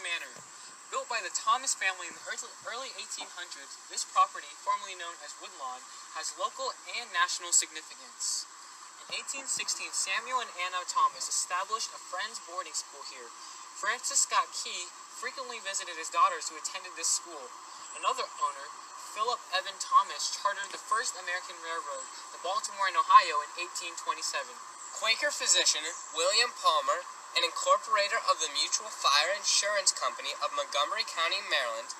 Manor. Built by the Thomas family in the early 1800s, this property, formerly known as Woodlawn, has local and national significance. In 1816, Samuel and Anna Thomas established a Friends boarding school here. Francis Scott Key frequently visited his daughters who attended this school. Another owner, Philip Evan Thomas, chartered the first American railroad, the Baltimore and Ohio, in 1827. Quaker physician William Palmer, an incorporator of the Mutual Fire Insurance Company of Montgomery County, Maryland,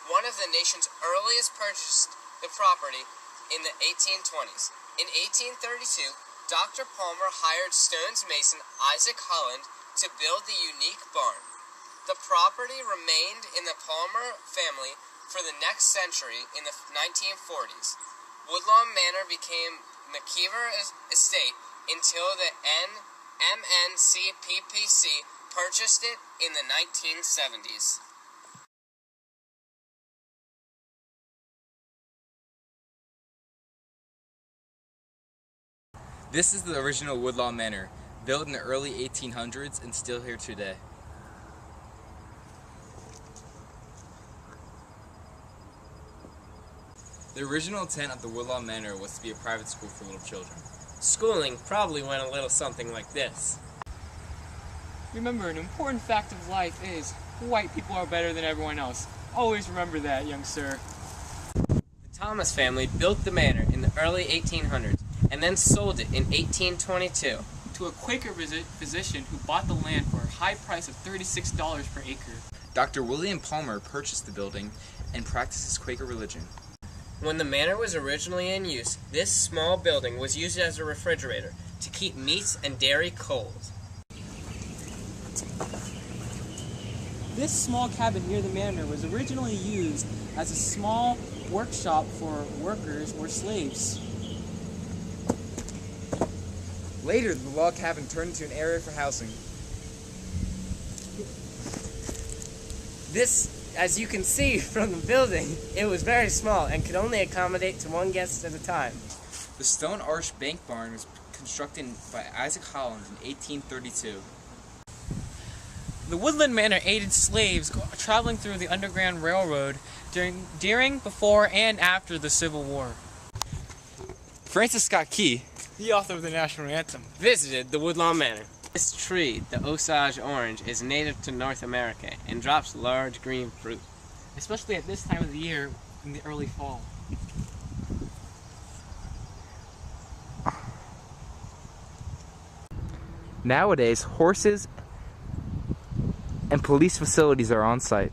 one of the nation's earliest, purchased the property in the 1820s. In 1832, Dr. Palmer hired stones mason Isaac Holland to build the unique barn. The property remained in the Palmer family for the next century. In the 1940s, Woodlawn Manor became McKeever Estate until the MNCPPC purchased it in the 1970s. This is the original Woodlawn Manor, built in the early 1800s and still here today. The original intent of the Woodlawn Manor was to be a private school for little children. Schooling probably went a little something like this. Remember, an important fact of life is white people are better than everyone else. Always remember that, young sir. The Thomas family built the manor in the early 1800s and then sold it in 1822 to a Quaker physician who bought the land for a high price of $36 per acre. Dr. William Palmer purchased the building and practiced his Quaker religion. When the manor was originally in use, this small building was used as a refrigerator to keep meats and dairy cold. This small cabin near the manor was originally used as a small workshop for workers or slaves. Later, the log cabin turned into an area for housing. This, as you can see from the building, it was very small and could only accommodate to one guest at a time. The stone arch bank barn was constructed by Isaac Holland in 1832. The Woodland Manor aided slaves traveling through the Underground Railroad during, before, and after the Civil War. Francis Scott Key, the author of the national anthem, visited the Woodlawn Manor. This tree, the Osage orange, is native to North America and drops large green fruit, especially at this time of the year in the early fall. Nowadays, horses and police facilities are on site.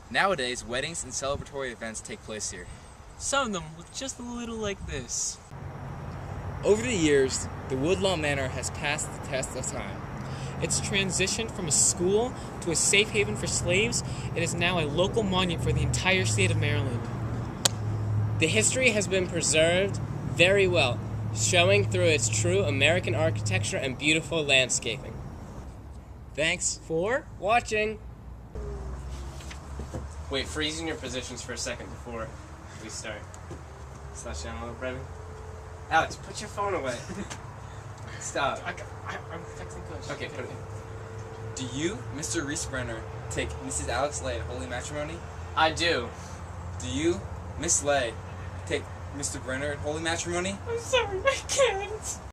Nowadays, weddings and celebratory events take place here. Some of them look just a little like this. Over the years, the Woodlawn Manor has passed the test of time. It's transitioned from a school to a safe haven for slaves. It is now a local monument for the entire state of Maryland. The history has been preserved very well, showing through its true American architecture and beautiful landscaping. Thanks for watching. Wait, freeze in your positions for a second before we start. Slash down a little, Brevin. Alex, put your phone away. Stop. I'm texting Coach. Okay, put it. Do you, Mr. Reese Brenner, take Mrs. Alex Lay at holy matrimony? I do. Do you, Miss Lay, take Mr. Brenner at holy matrimony? I'm sorry, I can't.